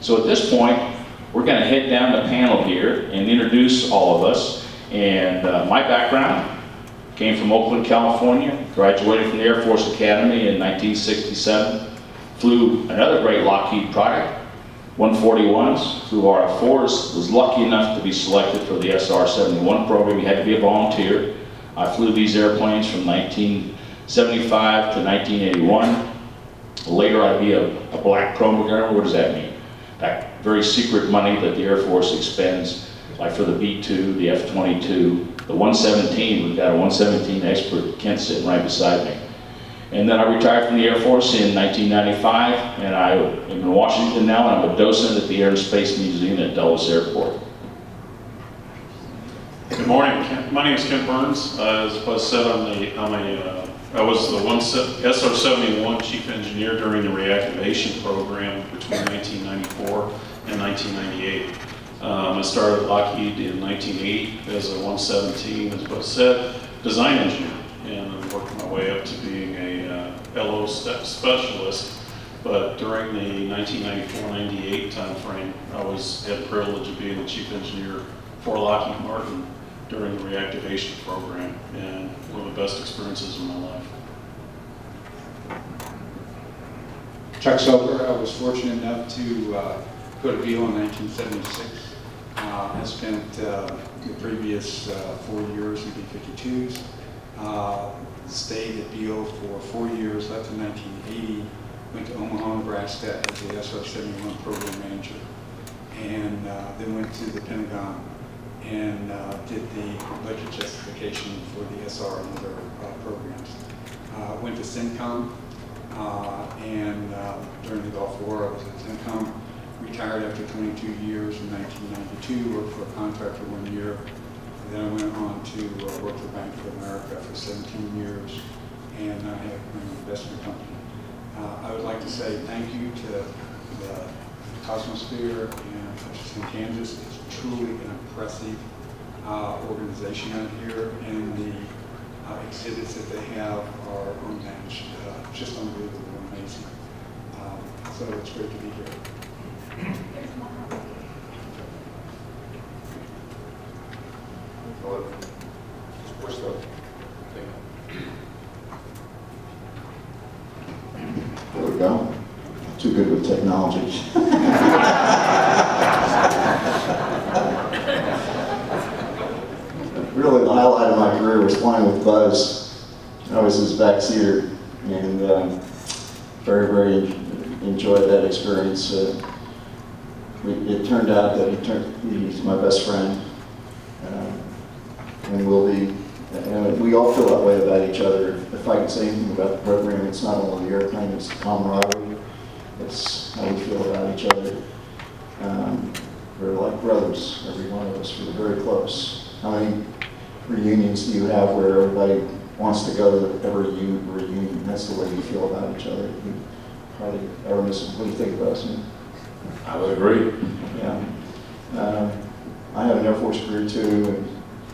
So at this point, we're going to head down the panel here and introduce all of us. And my background came from Oakland, California, graduated from the Air Force Academy in 1967, flew another great Lockheed product, 141s, flew RF-4s, was lucky enough to be selected for the SR-71 program. You had to be a volunteer. I flew these airplanes from 1975 to 1981. Later I'd be a black programmer. What does that mean? That very secret money that the Air Force expends, like for the B-2, the F-22, the 117. We've got a 117 expert, Kent, sitting right beside me. And then I retired from the Air Force in 1995, and I am in Washington now, and I'm a docent at the Air and Space Museum at Dulles Airport. Good morning. My name is Kent Burns. As was said, I was the SR-71 chief engineer during the reactivation program between 1994 and 1998. I started at Lockheed in 1980 as a 117, as was said, design engineer, and I worked my way up to being a LO specialist. But during the 1994-98 timeframe, I had the privilege of being the chief engineer for Lockheed Martin during the reactivation program, and one of the best experiences of my life. Chuck Soper, I was fortunate enough to go to Beale in 1976. I spent the previous 4 years in B-52s. Stayed at Beale for 4 years, left in 1980, went to Omaha, Nebraska as the SR-71 program manager, and then went to the Pentagon and did the budget justification for the SR and other programs. Went to CENTCOM, and during the Gulf War I was at CENTCOM, retired after 22 years in 1992, worked for a contractor 1 year, and then I went on to work for Bank of America for 17 years, and I have an investment company. I would like to say thank you to the Cosmosphere and Hutchinson, Kansas. It's truly an impressive organization out here, and the exhibits that they have are unmatched, just unbelievable, amazing. So it's great to be here. There we go. Too good with technology. Really, the highlight of my career was flying with Buzz. I was his backseater, and very enjoyed that experience. It turned out that he's my best friend, and will be. And we all feel that way about each other. If I can say anything about the program, it's not only the airplane, it's the camaraderie. It's how we feel about each other. We're like brothers, every one of us. We're very close. How many reunions do you have where everybody wants to go to every reunion? That's the way you feel about each other. You hardly ever miss it. What do you think about us? I would agree. Yeah. I have an Air Force career too, and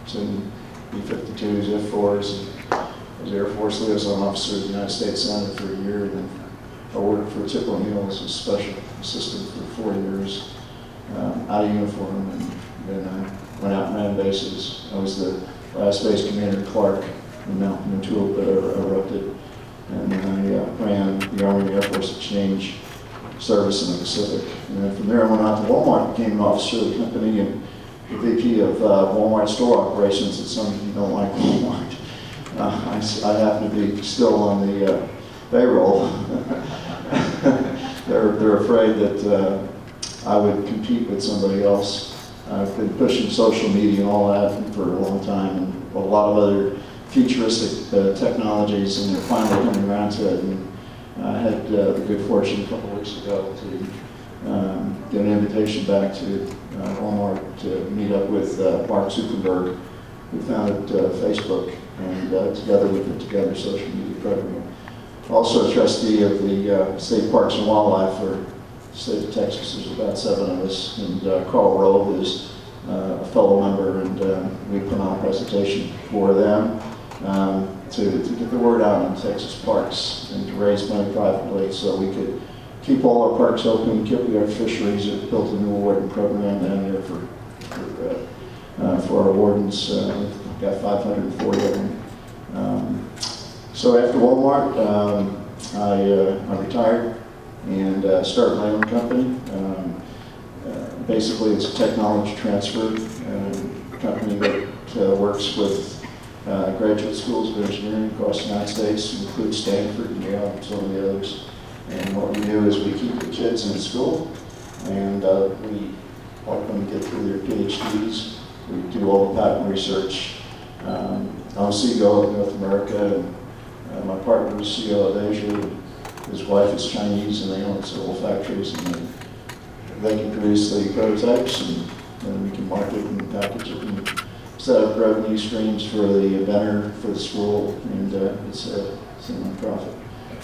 some B-52s, F-4s. I was Air Force liaison officer of the United States Senate for a year, and then I worked for Tip O'Neill as a special assistant for 4 years, out of uniform, and then I went out and ran bases. I was the last base commander at Clark when Mount Mantua erupted, and then I ran the Army and Air Force Exchange service in the Pacific. And then from there I went out to Walmart, became an officer of the company, and the VP of Walmart store operations. That some of you don't like Walmart. I happen to be still on the payroll. They're afraid that I would compete with somebody else. I've been pushing social media and all that for a long time, and a lot of other futuristic technologies, and they're finally coming around to it. And I had the good fortune a couple of weeks ago to get an invitation back to Walmart to meet up with Mark Zuckerberg, who founded Facebook, and together we put together a social media program. Also a trustee of the State Parks and Wildlife for the state of Texas. There's about 7 of us, and Carl Rowe is a fellow member, and we put on a presentation for them to get the word out on Texas parks and to raise money privately so we could keep all our parks open, keep our fisheries, built a new warden program down there for our wardens. We've got 540 of them. So after Walmart, I retired and started my own company. Basically, it's a technology transfer company that works with graduate schools of engineering across the United States, include Stanford and Yale and some of the others. And what we do is we keep the kids in school, and we help them get through their PhDs. We do all the patent research. I'm CEO of North America, and my partner is CEO of Asia. His wife is Chinese, and they own several factories, and they can produce the prototypes, and then we can market and package it and set up revenue streams for the inventor, for the school, and it's a non-profit.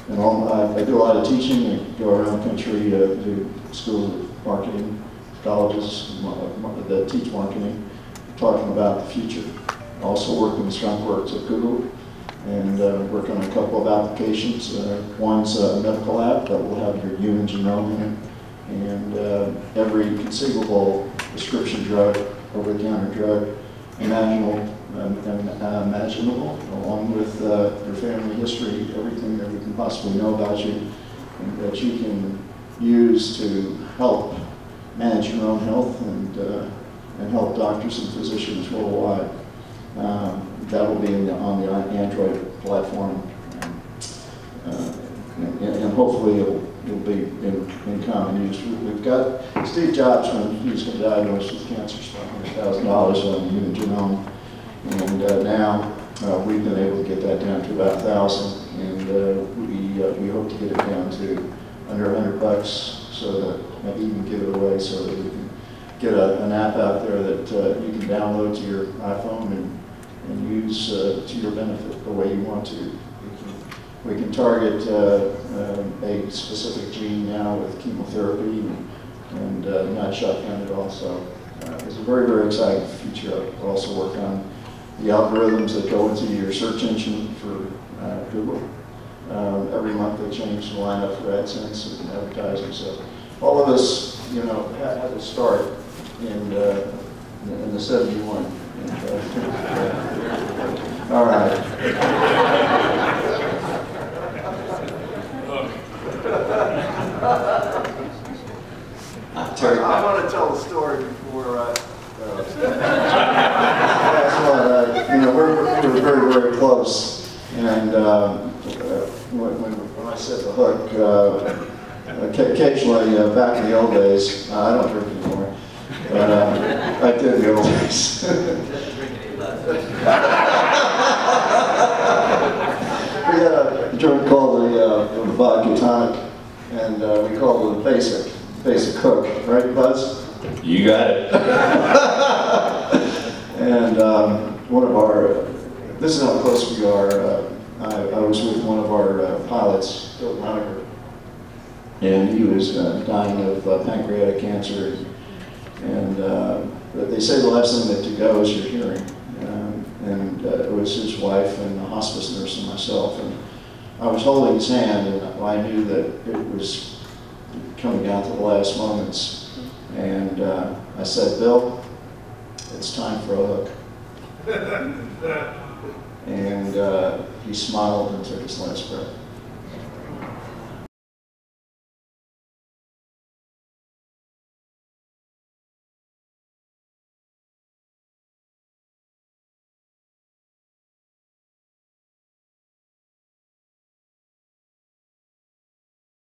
And I do a lot of teaching. I go around the country to schools of marketing, colleges that teach marketing, talking about the future. I also work in the skunk works at Google, and work on a couple of applications. One's a medical app that will have your human genome in it, and every conceivable prescription drug, over-the-counter drug, imaginable, along with your family history, everything that we can possibly know about you, and that you can use to help manage your own health and help doctors and physicians worldwide. That will be on the Android platform, and hopefully it'll be in common use. We've got Steve Jobs, when he was diagnosed with cancer, spent $100,000 on the human genome, and now we've been able to get that down to about 1,000, and we hope to get it down to under $100, so that maybe even give it away, so that we can get an app out there that you can download to your iPhone and use to your benefit the way you want to. We can target a specific gene now with chemotherapy and not shotgun it all. So it's a very, very exciting future. I also work on the algorithms that go into your search engine for Google. Every month they change the lineup for AdSense and advertising. So all of us, had to start in the 71. All right. I want to tell a story before. We're very, very close, and when I set the hook, occasionally back in the old days, I don't drink anymore, but I did in the old days. We had a joint called the vodka tonic, and we called it a basic hook, right, Buzz? You got it. And one of our, this is how close we are. I was with one of our pilots, Bill Moniker, and he was dying of pancreatic cancer. And they say the last thing that to go is your hearing. And it was his wife and the hospice nurse and myself. And I was holding his hand, and I knew that it was coming down to the last moments. And I said, Bill, it's time for a hook. And he smiled and took his last breath.